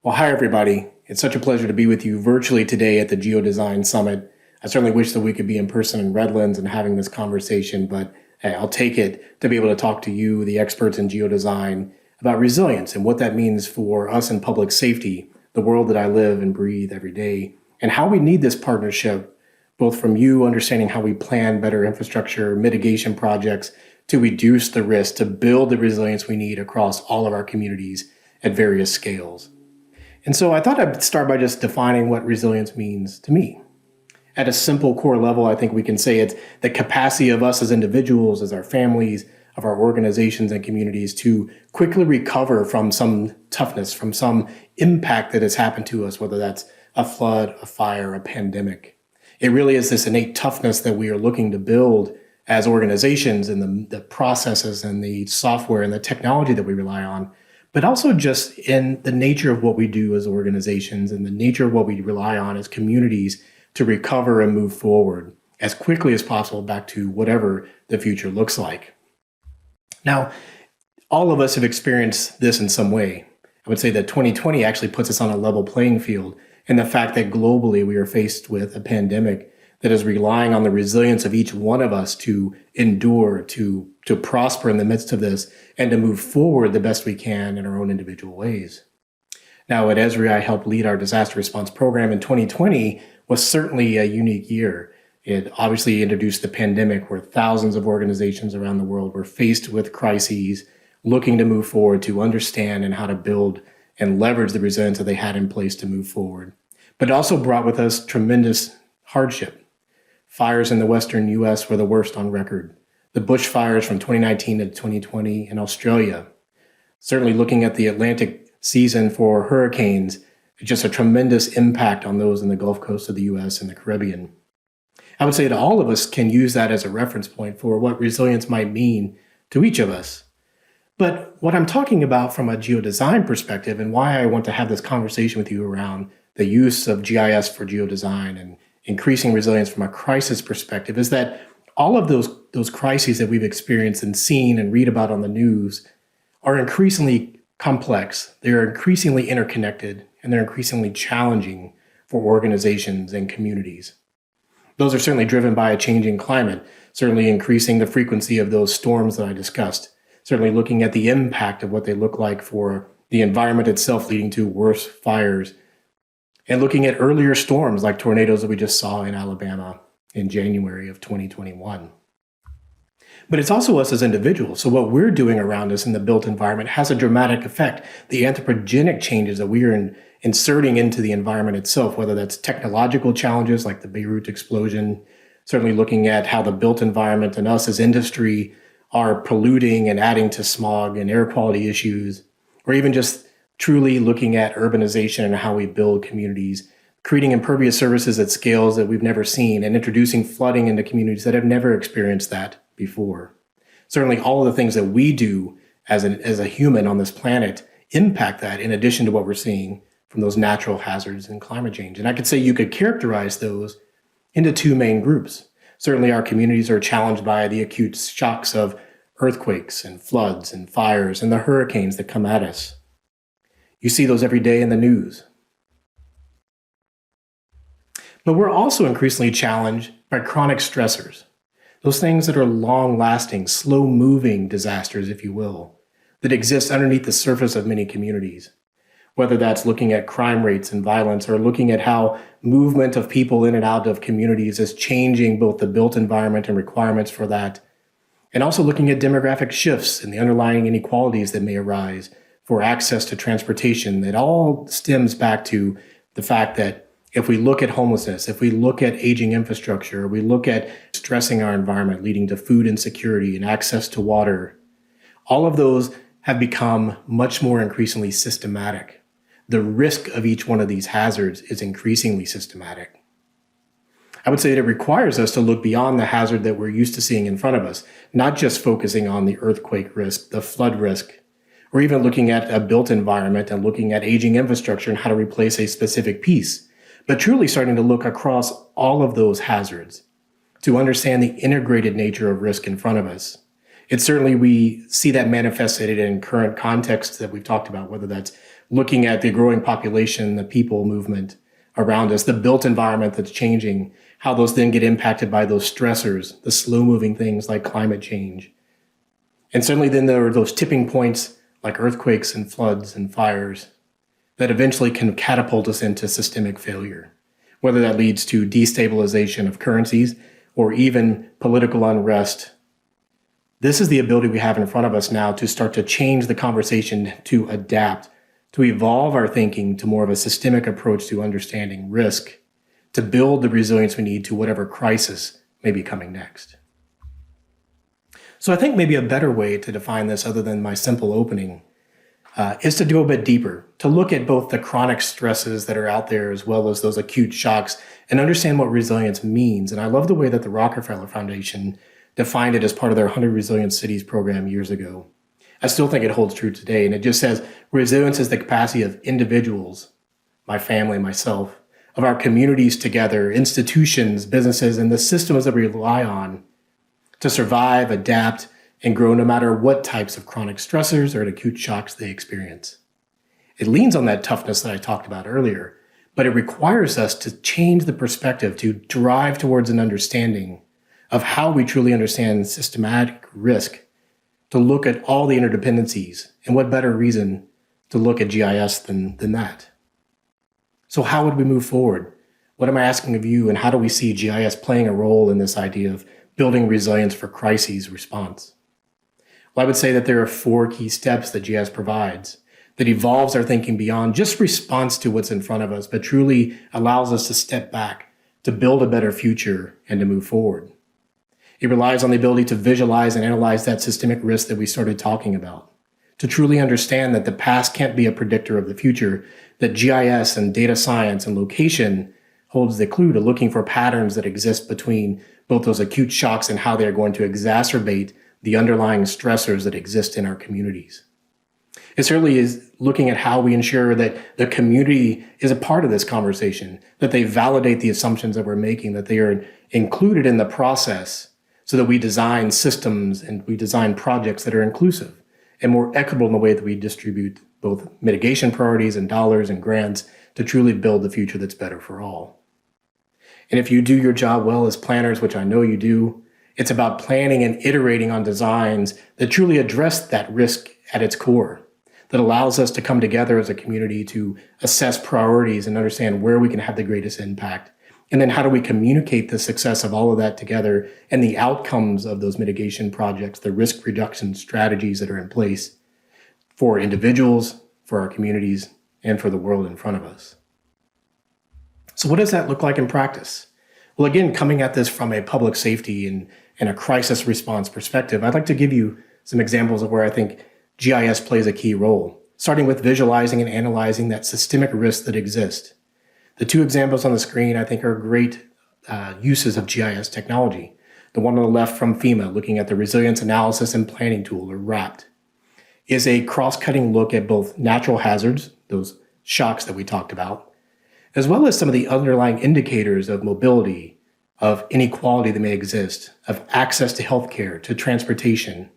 Well, hi, everybody. It's such a pleasure to be with you virtually today at the Geodesign Summit. I certainly wish that we could be in person in Redlands and having this conversation, but hey, I'll take it to be able to talk to you, the experts in geodesign, about resilience and what that means for us in public safety, the world that I live and breathe every day, and how we need this partnership, both from you understanding how we plan better infrastructure, mitigation projects to reduce the risk, to build the resilience we need across all of our communities at various scales. And so I thought I'd start by just defining what resilience means to me. At a simple core level, I think we can say it's the capacity of us as individuals, as our families, of our organizations and communities to quickly recover from some toughness, from some impact that has happened to us, whether that's a flood, a fire, a pandemic. It really is this innate toughness that we are looking to build as organizations and the processes and the software and the technology that we rely on, but also just in the nature of what we do as organizations and the nature of what we rely on as communities to recover and move forward as quickly as possible back to whatever the future looks like. Now, all of us have experienced this in some way. I would say that 2020 actually puts us on a level playing field, and the fact that globally we are faced with a pandemic that is relying on the resilience of each one of us to endure, to prosper in the midst of this, and to move forward the best we can in our own individual ways. Now, at Esri, I helped lead our disaster response program, and 2020 was certainly a unique year. It obviously introduced the pandemic where thousands of organizations around the world were faced with crises, looking to move forward, to understand and how to build and leverage the resilience that they had in place to move forward. But it also brought with us tremendous hardship. Fires in the western U.S. were the worst on record. The bushfires from 2019 to 2020 in Australia. Certainly looking at the Atlantic season for hurricanes, just a tremendous impact on those in the Gulf Coast of the U.S. and the Caribbean. I would say that all of us can use that as a reference point for what resilience might mean to each of us. But what I'm talking about from a geodesign perspective and why I want to have this conversation with you around the use of GIS for geodesign and increasing resilience from a crisis perspective is that all of those crises that we've experienced and seen and read about on the news are increasingly complex. They're increasingly interconnected, and they're increasingly challenging for organizations and communities. Those are certainly driven by a changing climate, certainly increasing the frequency of those storms that I discussed, certainly looking at the impact of what they look like for the environment itself, leading to worse fires, and looking at earlier storms like tornadoes that we just saw in Alabama in January of 2021. But it's also us as individuals. So what we're doing around us in the built environment has a dramatic effect. The anthropogenic changes that we are inserting into the environment itself, whether that's technological challenges like the Beirut explosion, certainly looking at how the built environment and us as industry are polluting and adding to smog and air quality issues, or even just truly looking at urbanization and how we build communities, creating impervious surfaces at scales that we've never seen, and introducing flooding into communities that have never experienced that before. Certainly all of the things that we do as a human on this planet impact that, in addition to what we're seeing from those natural hazards and climate change. And I could say you could characterize those into two main groups. Certainly our communities are challenged by the acute shocks of earthquakes and floods and fires and the hurricanes that come at us. You see those every day in the news. But we're also increasingly challenged by chronic stressors, those things that are long-lasting, slow-moving disasters, if you will, that exist underneath the surface of many communities, whether that's looking at crime rates and violence or looking at how movement of people in and out of communities is changing both the built environment and requirements for that, and also looking at demographic shifts and the underlying inequalities that may arise for access to transportation. That all stems back to the fact that if we look at homelessness, if we look at aging infrastructure, we look at stressing our environment, leading to food insecurity and access to water, all of those have become much more increasingly systematic. The risk of each one of these hazards is increasingly systematic. I would say that it requires us to look beyond the hazard that we're used to seeing in front of us, not just focusing on the earthquake risk, the flood risk, or even looking at a built environment and looking at aging infrastructure and how to replace a specific piece, but truly starting to look across all of those hazards to understand the integrated nature of risk in front of us. It's certainly, we see that manifested in current contexts that we've talked about, whether that's looking at the growing population, the people movement around us, the built environment that's changing, how those then get impacted by those stressors, the slow moving things like climate change. And certainly then there are those tipping points like earthquakes and floods and fires that eventually can catapult us into systemic failure, whether that leads to destabilization of currencies or even political unrest. This is the ability we have in front of us now to start to change the conversation, to adapt, to evolve our thinking to more of a systemic approach to understanding risk, to build the resilience we need to whatever crisis may be coming next. So I think maybe a better way to define this, other than my simple opening, is to go a bit deeper, to look at both the chronic stresses that are out there as well as those acute shocks and understand what resilience means. And I love the way that the Rockefeller Foundation defined it as part of their 100 Resilient Cities program years ago. I still think it holds true today. And it just says resilience is the capacity of individuals, my family, myself, of our communities together, institutions, businesses, and the systems that we rely on to survive, adapt, and grow no matter what types of chronic stressors or acute shocks they experience. It leans on that toughness that I talked about earlier, but it requires us to change the perspective, to drive towards an understanding of how we truly understand systematic risk, to look at all the interdependencies, and what better reason to look at GIS than that. So how would we move forward? What am I asking of you, and how do we see GIS playing a role in this idea of building resilience for crises response? Well, I would say that there are 4 key steps that GIS provides that evolves our thinking beyond just response to what's in front of us, but truly allows us to step back, to build a better future, and to move forward. It relies on the ability to visualize and analyze that systemic risk that we started talking about, to truly understand that the past can't be a predictor of the future, that GIS and data science and location holds the clue to looking for patterns that exist between both those acute shocks and how they're going to exacerbate the underlying stressors that exist in our communities. It certainly is looking at how we ensure that the community is a part of this conversation, that they validate the assumptions that we're making, that they are included in the process so that we design systems and we design projects that are inclusive and more equitable in the way that we distribute both mitigation priorities and dollars and grants to truly build the future that's better for all. And if you do your job well as planners, which I know you do, it's about planning and iterating on designs that truly address that risk at its core, that allows us to come together as a community to assess priorities and understand where we can have the greatest impact. And then how do we communicate the success of all of that together and the outcomes of those mitigation projects, the risk reduction strategies that are in place for individuals, for our communities, and for the world in front of us. So what does that look like in practice? Well, again, coming at this from a public safety and a crisis response perspective, I'd like to give you some examples of where I think GIS plays a key role, starting with visualizing and analyzing that systemic risk that exists. The 2 examples on the screen, I think, are great uses of GIS technology. The one on the left from FEMA, looking at the Resilience Analysis and Planning Tool, or RAPT, is a cross-cutting look at both natural hazards, those shocks that we talked about, as well as some of the underlying indicators of mobility, of inequality that may exist, of access to healthcare, to transportation,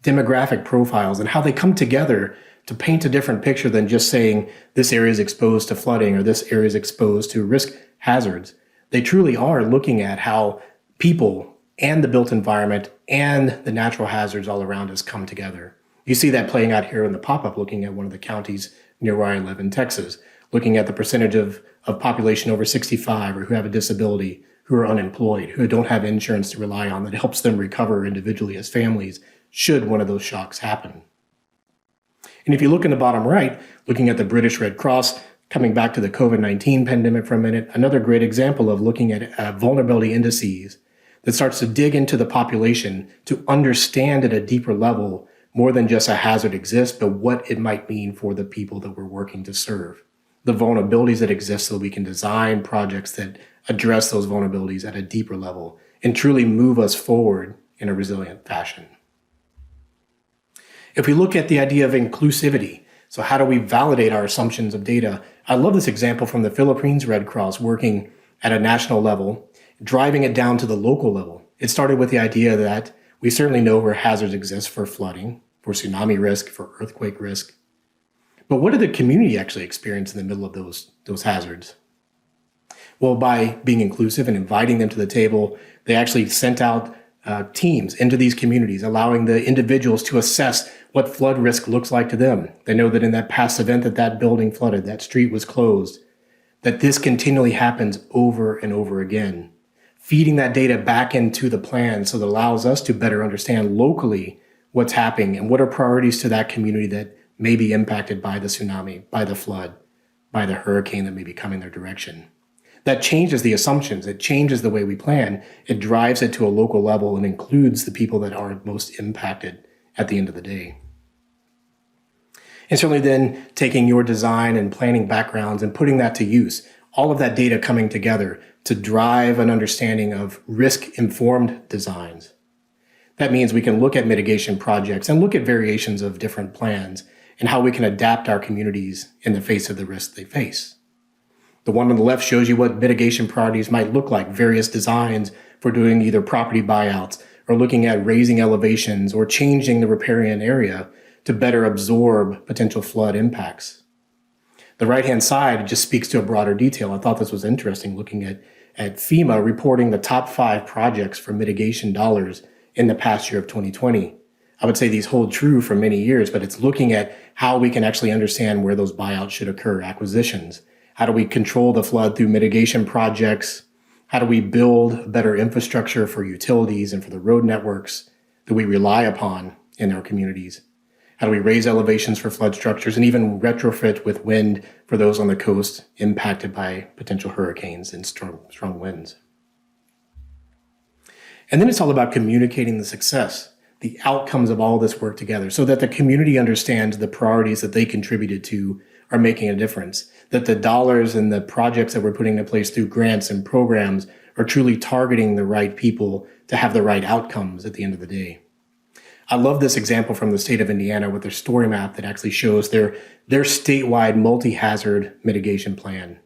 demographic profiles, and how they come together to paint a different picture than just saying this area is exposed to flooding or this area is exposed to risk hazards. They truly are looking at how people and the built environment and the natural hazards all around us come together. You see that playing out here in the pop-up, looking at one of the counties near where I live in Texas, looking at the percentage of population over 65 or who have a disability, who are unemployed, who don't have insurance to rely on that helps them recover individually as families should one of those shocks happen. And if you look in the bottom right, looking at the British Red Cross, coming back to the COVID-19 pandemic for a minute, another great example of looking at vulnerability indices that starts to dig into the population to understand at a deeper level more than just a hazard exists, but what it might mean for the people that we're working to serve. The vulnerabilities that exist so we can design projects that address those vulnerabilities at a deeper level and truly move us forward in a resilient fashion. If we look at the idea of inclusivity, so how do we validate our assumptions of data? I love this example from the Philippines Red Cross working at a national level, driving it down to the local level. It started with the idea that we certainly know where hazards exist for flooding, for tsunami risk, for earthquake risk. But what did the community actually experience in the middle of those hazards? Well, by being inclusive and inviting them to the table, they actually sent out teams into these communities, allowing the individuals to assess what flood risk looks like to them. They know that in that past event that building flooded, that street was closed, that this continually happens over and over again. Feeding that data back into the plan so that it allows us to better understand locally what's happening and what are priorities to that community that may be impacted by the tsunami, by the flood, by the hurricane that may be coming their direction. That changes the assumptions. It changes the way we plan. It drives it to a local level and includes the people that are most impacted at the end of the day. And certainly then taking your design and planning backgrounds and putting that to use, all of that data coming together to drive an understanding of risk-informed designs. That means we can look at mitigation projects and look at variations of different plans and how we can adapt our communities in the face of the risk they face. The one on the left shows you what mitigation priorities might look like, various designs for doing either property buyouts or looking at raising elevations or changing the riparian area to better absorb potential flood impacts. The right-hand side just speaks to a broader detail. I thought this was interesting, looking at FEMA reporting the top 5 projects for mitigation dollars in the past year of 2020. I would say these hold true for many years, but it's looking at how we can actually understand where those buyouts should occur, acquisitions. How do we control the flood through mitigation projects? How do we build better infrastructure for utilities and for the road networks that we rely upon in our communities? How do we raise elevations for flood structures and even retrofit with wind for those on the coast impacted by potential hurricanes and strong winds? And then it's all about communicating the success, the outcomes of all this work together so that the community understands the priorities that they contributed to are making a difference, that the dollars and the projects that we're putting into place through grants and programs are truly targeting the right people to have the right outcomes at the end of the day. I love this example from the state of Indiana with their story map that actually shows their statewide multi-hazard mitigation plan.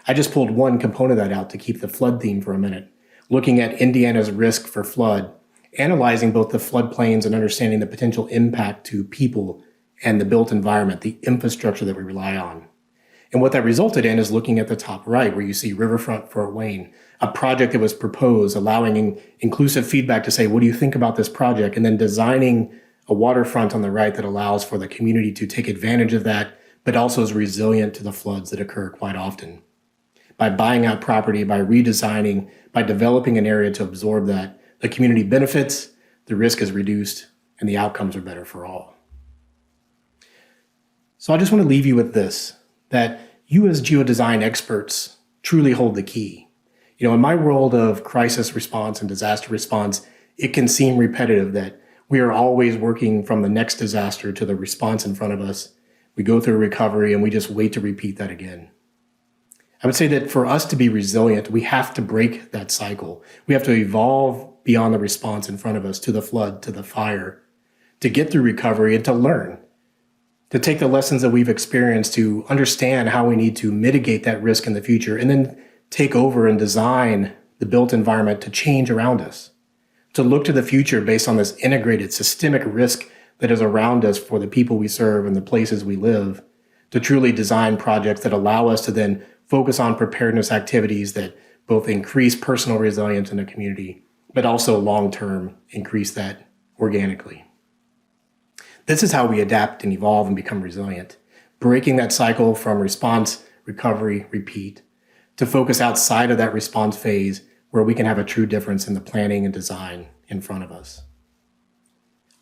I just pulled one component of that out to keep the flood theme for a minute, looking at Indiana's risk for flood, analyzing both the floodplains and understanding the potential impact to people and the built environment, the infrastructure that we rely on. And what that resulted in is looking at the top right, where you see Riverfront Fort Wayne, a project that was proposed, allowing inclusive feedback to say, what do you think about this project? And then designing a waterfront on the right that allows for the community to take advantage of that, but also is resilient to the floods that occur quite often. By buying out property, by redesigning, by developing an area to absorb that, the community benefits, the risk is reduced, and the outcomes are better for all. So I just want to leave you with this, that you as geodesign experts truly hold the key. In my world of crisis response and disaster response, it can seem repetitive that we are always working from the next disaster to the response in front of us. We go through recovery and we just wait to repeat that again. I would say that for us to be resilient, we have to break that cycle. We have to evolve beyond the response in front of us to the flood, to the fire, to get through recovery and to learn, to take the lessons that we've experienced to understand how we need to mitigate that risk in the future and then take over and design the built environment to change around us, to look to the future based on this integrated systemic risk that is around us for the people we serve and the places we live, to truly design projects that allow us to then focus on preparedness activities that both increase personal resilience in a community, but also long-term increase that organically. This is how we adapt and evolve and become resilient, breaking that cycle from response, recovery, repeat, to focus outside of that response phase where we can have a true difference in the planning and design in front of us.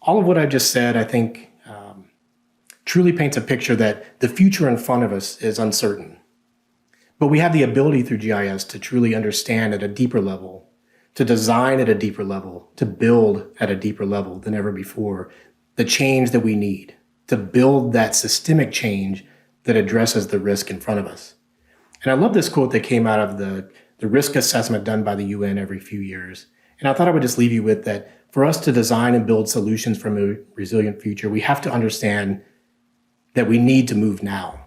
All of what I've just said, I think, truly paints a picture that the future in front of us is uncertain. But we have the ability through GIS to truly understand at a deeper level, to design at a deeper level, to build at a deeper level than ever before, the change that we need to build that systemic change that addresses the risk in front of us. And I love this quote that came out of the risk assessment done by the UN every few years. And I thought I would just leave you with that. For us to design and build solutions for a resilient future, we have to understand that we need to move now.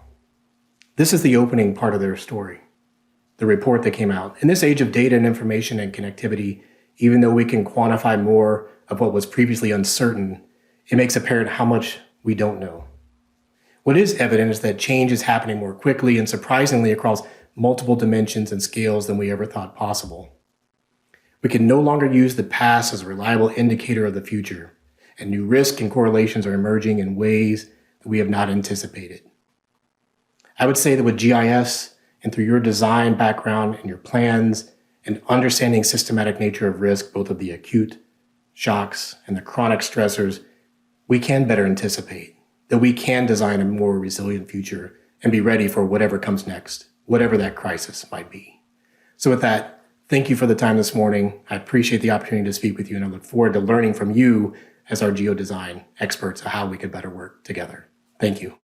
This is the opening part of their story, the report that came out. In this age of data and information and connectivity, even though we can quantify more of what was previously uncertain, it makes apparent how much we don't know. What is evident is that change is happening more quickly and surprisingly across multiple dimensions and scales than we ever thought possible. We can no longer use the past as a reliable indicator of the future, and new risks and correlations are emerging in ways that we have not anticipated. I would say that with GIS and through your design background and your plans and understanding systematic nature of risk, both of the acute shocks and the chronic stressors, we can better anticipate, that we can design a more resilient future and be ready for whatever comes next, whatever that crisis might be. So with that, thank you for the time this morning. I appreciate the opportunity to speak with you, and I look forward to learning from you as our geodesign experts on how we could better work together. Thank you.